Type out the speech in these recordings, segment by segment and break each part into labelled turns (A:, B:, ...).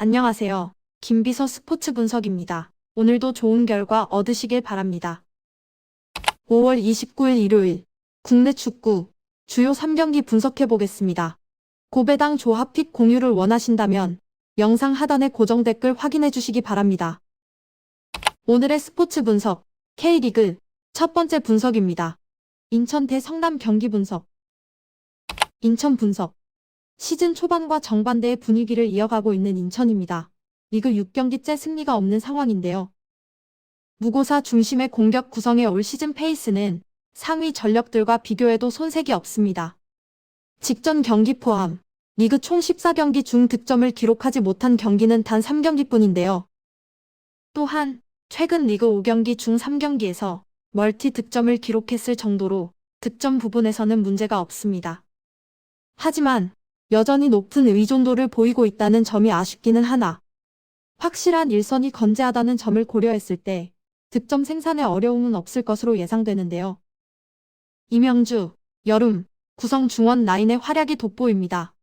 A: 안녕하세요. 김비서 스포츠 분석입니다. 오늘도 좋은 결과 얻으시길 바랍니다. 5월 29일 일요일 국내 축구 주요 3경기 분석해 보겠습니다. 고배당 조합픽 공유를 원하신다면 영상 하단의 고정 댓글 확인해 주시기 바랍니다. 오늘의 스포츠 분석 K리그 첫 번째 분석입니다. 인천 대 성남 경기 분석. 인천 분석. 시즌 초반과 정반대의 분위기를 이어가고 있는 인천입니다. 리그 6경기째 승리가 없는 상황인데요. 무고사 중심의 공격 구성의 올 시즌 페이스는 상위 전력들과 비교해도 손색이 없습니다. 직전 경기 포함 리그 총 14경기 중 득점을 기록하지 못한 경기는 단 3경기뿐인데요. 또한 최근 리그 5경기 중 3경기에서 멀티 득점을 기록했을 정도로 득점 부분에서는 문제가 없습니다. 하지만 여전히 높은 의존도를 보이고 있다는 점이 아쉽기는 하나 확실한 일선이 건재하다는 점을 고려했을 때 득점 생산에 어려움은 없을 것으로 예상되는데요. 이명주, 여름, 구성 중원 라인의 활약이 돋보입니다.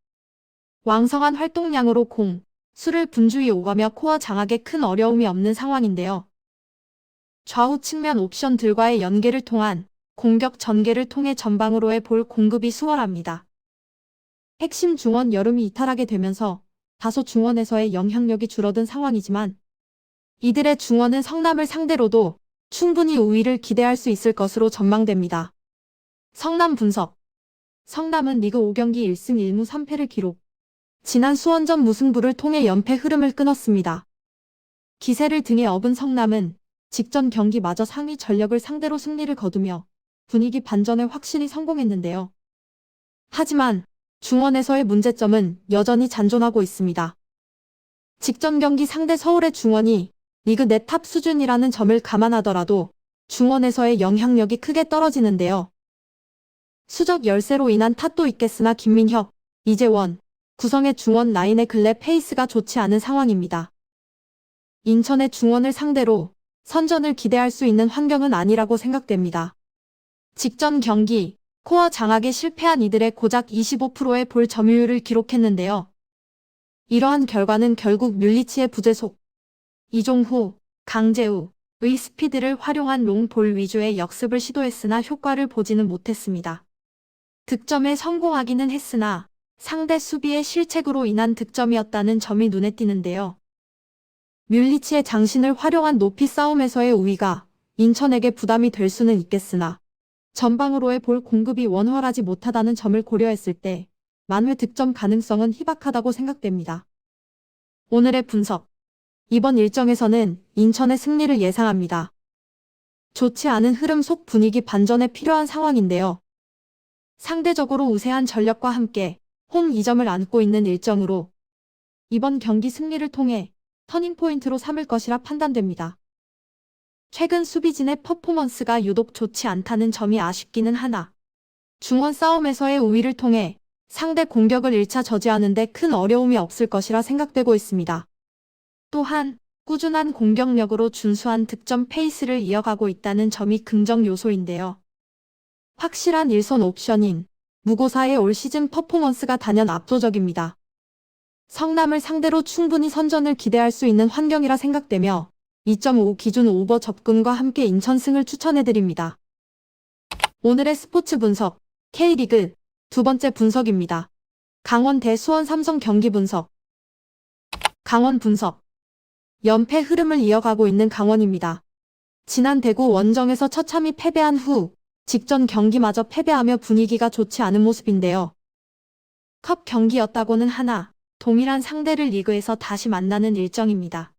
A: 왕성한 활동량으로 수를 분주히 오가며 코어 장악에 큰 어려움이 없는 상황인데요. 좌우 측면 옵션들과의 연계를 통한 공격 전개를 통해 전방으로의 볼 공급이 수월합니다. 핵심 중원 여름이 이탈하게 되면서 다소 중원에서의 영향력이 줄어든 상황이지만 이들의 중원은 성남을 상대로도 충분히 우위를 기대할 수 있을 것으로 전망됩니다. 성남 분석. 성남은 리그 5경기 1승 1무 3패를 기록. 지난 수원전 무승부를 통해 연패 흐름을 끊었습니다. 기세를 등에 업은 성남은 직전 경기마저 상위 전력을 상대로 승리를 거두며 분위기 반전에 확실히 성공했는데요. 하지만 중원에서의 문제점은 여전히 잔존하고 있습니다. 직전 경기 상대 서울의 중원이 리그 내 탑 수준이라는 점을 감안하더라도 중원에서의 영향력이 크게 떨어지는데요. 수적 열세로 인한 탓도 있겠으나 김민혁, 이재원, 구성의 중원 라인의 근래 페이스가 좋지 않은 상황입니다. 인천의 중원을 상대로 선전을 기대할 수 있는 환경은 아니라고 생각됩니다. 직전 경기 코어 장악에 실패한 이들의 고작 25%의 볼 점유율을 기록했는데요. 이러한 결과는 결국 뮬리치의 부재속, 이종후, 강재우의 스피드를 활용한 롱볼 위주의 역습을 시도했으나 효과를 보지는 못했습니다. 득점에 성공하기는 했으나 상대 수비의 실책으로 인한 득점이었다는 점이 눈에 띄는데요. 뮬리치의 장신을 활용한 높이 싸움에서의 우위가 인천에게 부담이 될 수는 있겠으나 전방으로의 볼 공급이 원활하지 못하다는 점을 고려했을 때 만회 득점 가능성은 희박하다고 생각됩니다. 오늘의 분석. 이번 일정에서는 인천의 승리를 예상합니다. 좋지 않은 흐름 속 분위기 반전에 필요한 상황인데요. 상대적으로 우세한 전력과 함께 홈 2점을 안고 있는 일정으로 이번 경기 승리를 통해 터닝포인트로 삼을 것이라 판단됩니다. 최근 수비진의 퍼포먼스가 유독 좋지 않다는 점이 아쉽기는 하나 중원 싸움에서의 우위를 통해 상대 공격을 1차 저지하는 데 큰 어려움이 없을 것이라 생각되고 있습니다. 또한 꾸준한 공격력으로 준수한 득점 페이스를 이어가고 있다는 점이 긍정 요소인데요. 확실한 일선 옵션인 무고사의 올 시즌 퍼포먼스가 단연 압도적입니다. 성남을 상대로 충분히 선전을 기대할 수 있는 환경이라 생각되며 2.5 기준 오버 접근과 함께 인천승을 추천해드립니다. 오늘의 스포츠 분석 K리그 두 번째 분석입니다. 강원 대 수원 삼성 경기 분석. 강원 분석. 연패 흐름을 이어가고 있는 강원입니다. 지난 대구 원정에서 처참히 패배한 후 직전 경기마저 패배하며 분위기가 좋지 않은 모습인데요. 컵 경기였다고는 하나 동일한 상대를 리그에서 다시 만나는 일정입니다.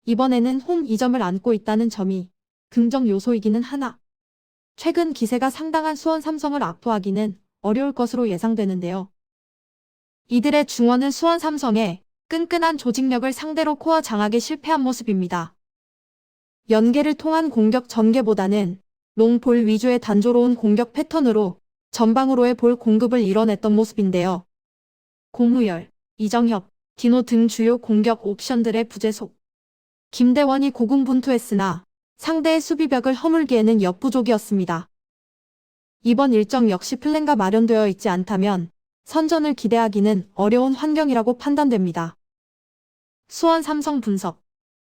A: 이번에는 홈 2점을 안고 있다는 점이 긍정 요소이기는 하나 최근 기세가 상당한 수원 삼성을 압도하기는 어려울 것으로 예상되는데요. 이들의 중원은 수원 삼성의 끈끈한 조직력을 상대로 코어 장악에 실패한 모습입니다. 연계를 통한 공격 전개보다는 롱볼 위주의 단조로운 공격 패턴으로 전방으로의 볼 공급을 이뤄냈던 모습인데요. 고무열, 이정협, 디노 등 주요 공격 옵션들의 부재속. 김대원이 고군분투했으나 상대의 수비벽을 허물기에는 역부족이었습니다. 이번 일정 역시 플랜가 마련되어 있지 않다면 선전을 기대하기는 어려운 환경이라고 판단됩니다. 수원 삼성 분석.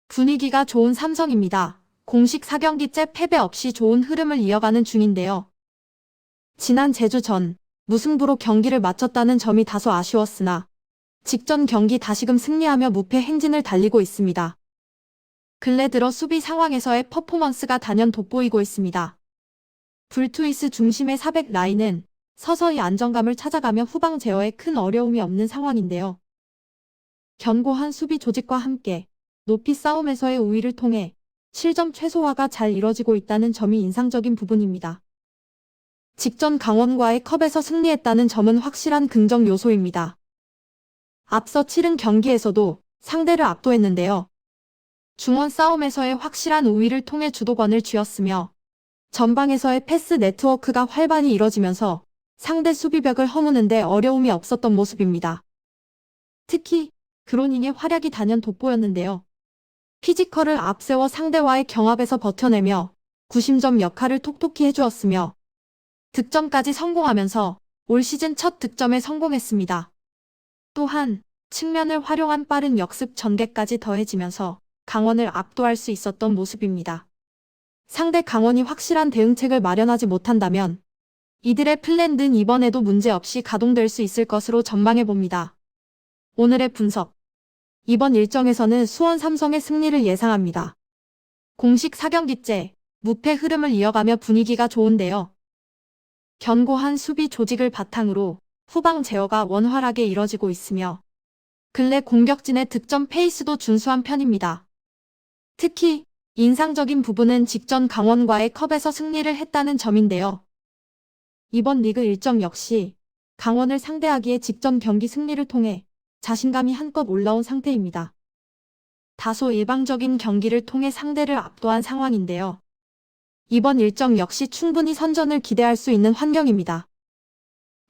A: 분위기가 좋은 삼성입니다. 공식 4경기째 패배 없이 좋은 흐름을 이어가는 중인데요. 지난 제주전 무승부로 경기를 마쳤다는 점이 다소 아쉬웠으나 직전 경기 다시금 승리하며 무패 행진을 달리고 있습니다. 근래 들어 수비 상황에서의 퍼포먼스가 단연 돋보이고 있습니다. 불투이스 중심의 400 라인은 서서히 안정감을 찾아가며 후방 제어에 큰 어려움이 없는 상황인데요. 견고한 수비 조직과 함께 높이 싸움에서의 우위를 통해 실점 최소화가 잘 이뤄지고 있다는 점이 인상적인 부분입니다. 직전 강원과의 컵에서 승리했다는 점은 확실한 긍정 요소입니다. 앞서 치른 경기에서도 상대를 압도했는데요. 중원 싸움에서의 확실한 우위를 통해 주도권을 쥐었으며 전방에서의 패스 네트워크가 활발히 이뤄지면서 상대 수비벽을 허무는데 어려움이 없었던 모습입니다. 특히 그로닝의 활약이 단연 돋보였는데요. 피지컬을 앞세워 상대와의 경합에서 버텨내며 구심점 역할을 톡톡히 해주었으며 득점까지 성공하면서 올 시즌 첫 득점에 성공했습니다. 또한 측면을 활용한 빠른 역습 전개까지 더해지면서 강원을 압도할 수 있었던 모습입니다. 상대 강원이 확실한 대응책을 마련하지 못한다면 이들의 플랜은 이번에도 문제없이 가동될 수 있을 것으로 전망해봅니다. 오늘의 분석. 이번 일정에서는 수원 삼성의 승리를 예상합니다. 공식 4경기째 무패 흐름을 이어가며 분위기가 좋은데요. 견고한 수비 조직을 바탕으로 후방 제어가 원활하게 이뤄지고 있으며 근래 공격진의 득점 페이스도 준수한 편입니다. 특히 인상적인 부분은 직전 강원과의 컵에서 승리를 했다는 점인데요. 이번 리그 일정 역시 강원을 상대하기에 직전 경기 승리를 통해 자신감이 한껏 올라온 상태입니다. 다소 일방적인 경기를 통해 상대를 압도한 상황인데요. 이번 일정 역시 충분히 선전을 기대할 수 있는 환경입니다.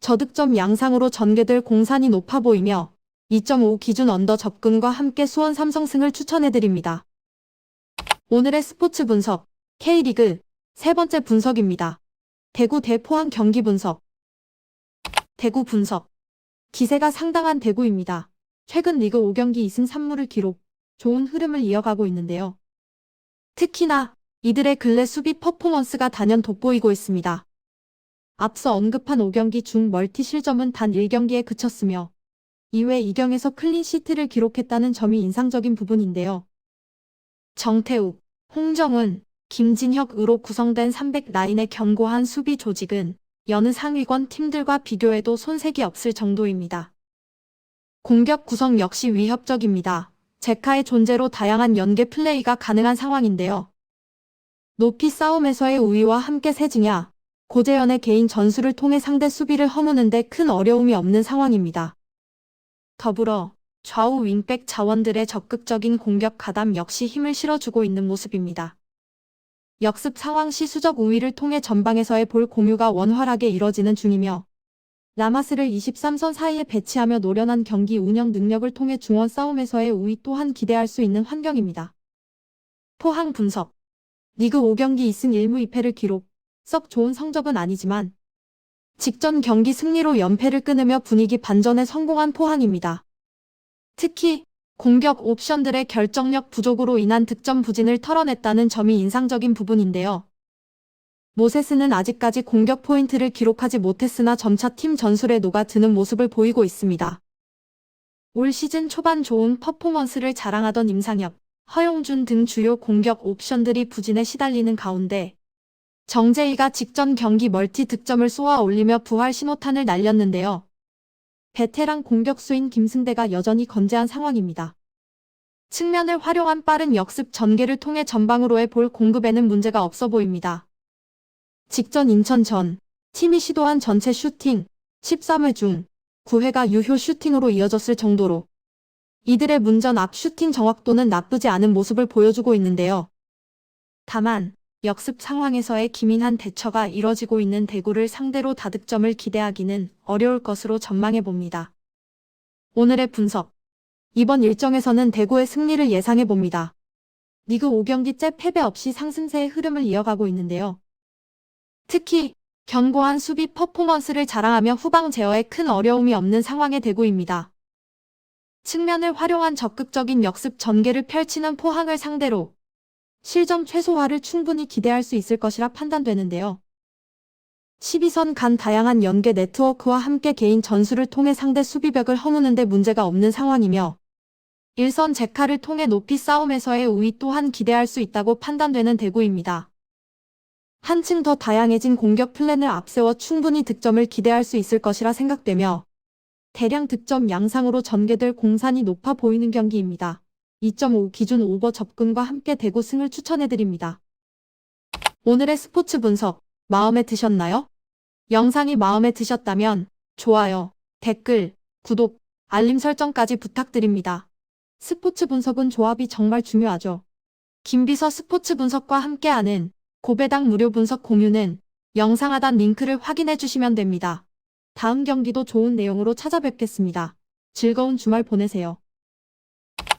A: 저득점 양상으로 전개될 공산이 높아 보이며 2.5 기준 언더 접근과 함께 수원 삼성승을 추천해드립니다. 오늘의 스포츠 분석, K리그 세 번째 분석입니다. 대구 대 포항 경기 분석. 대구 분석. 기세가 상당한 대구입니다. 최근 리그 5경기 2승 3무를 기록, 좋은 흐름을 이어가고 있는데요. 특히나 이들의 근래 수비 퍼포먼스가 단연 돋보이고 있습니다. 앞서 언급한 5경기 중 멀티 실점은 단 1경기에 그쳤으며 이외 2경에서 클린시트를 기록했다는 점이 인상적인 부분인데요. 정태욱, 홍정은, 김진혁으로 구성된 300 라인의 견고한 수비 조직은 여느 상위권 팀들과 비교해도 손색이 없을 정도입니다. 공격 구성 역시 위협적입니다. 제카의 존재로 다양한 연계 플레이가 가능한 상황인데요. 높이 싸움에서의 우위와 함께 세징야, 고재현의 개인 전술을 통해 상대 수비를 허무는 데 큰 어려움이 없는 상황입니다. 더불어 좌우 윙백 자원들의 적극적인 공격 가담 역시 힘을 실어주고 있는 모습입니다. 역습 상황 시 수적 우위를 통해 전방에서의 볼 공유가 원활하게 이뤄지는 중이며 라마스를 23선 사이에 배치하며 노련한 경기 운영 능력을 통해 중원 싸움에서의 우위 또한 기대할 수 있는 환경입니다. 포항 분석. 리그 5경기 2승 1무 2패를 기록, 썩 좋은 성적은 아니지만 직전 경기 승리로 연패를 끊으며 분위기 반전에 성공한 포항입니다. 특히 공격 옵션들의 결정력 부족으로 인한 득점 부진을 털어냈다는 점이 인상적인 부분인데요. 모세스는 아직까지 공격 포인트를 기록하지 못했으나 점차 팀 전술에 녹아드는 모습을 보이고 있습니다. 올 시즌 초반 좋은 퍼포먼스를 자랑하던 임상혁, 허용준 등 주요 공격 옵션들이 부진에 시달리는 가운데 정재희가 직전 경기 멀티 득점을 쏘아 올리며 부활 신호탄을 날렸는데요. 베테랑 공격수인 김승대가 여전히 건재한 상황입니다. 측면을 활용한 빠른 역습 전개를 통해 전방으로의 볼 공급에는 문제가 없어 보입니다. 직전 인천전, 팀이 시도한 전체 슈팅 13회 중 9회가 유효 슈팅으로 이어졌을 정도로 이들의 문전 앞 슈팅 정확도는 나쁘지 않은 모습을 보여주고 있는데요. 다만 역습 상황에서의 기민한 대처가 이뤄지고 있는 대구를 상대로 다득점을 기대하기는 어려울 것으로 전망해봅니다. 오늘의 분석. 이번 일정에서는 대구의 승리를 예상해봅니다. 리그 5경기째 패배 없이 상승세의 흐름을 이어가고 있는데요. 특히 견고한 수비 퍼포먼스를 자랑하며 후방 제어에 큰 어려움이 없는 상황의 대구입니다. 측면을 활용한 적극적인 역습 전개를 펼치는 포항을 상대로 실점 최소화를 충분히 기대할 수 있을 것이라 판단되는데요. 12선 간 다양한 연계 네트워크와 함께 개인 전술을 통해 상대 수비벽을 허무는 데 문제가 없는 상황이며 1선 제카를 통해 높이 싸움에서의 우위 또한 기대할 수 있다고 판단되는 대구입니다. 한층 더 다양해진 공격 플랜을 앞세워 충분히 득점을 기대할 수 있을 것이라 생각되며 대량 득점 양상으로 전개될 공산이 높아 보이는 경기입니다. 2.5 기준 오버 접근과 함께 대구 승을 추천해드립니다. 오늘의 스포츠 분석 마음에 드셨나요? 영상이 마음에 드셨다면 좋아요, 댓글, 구독, 알림 설정까지 부탁드립니다. 스포츠 분석은 조합이 정말 중요하죠. 김비서 스포츠 분석과 함께하는 고배당 무료 분석 공유는 영상 하단 링크를 확인해 주시면 됩니다. 다음 경기도 좋은 내용으로 찾아뵙겠습니다. 즐거운 주말 보내세요.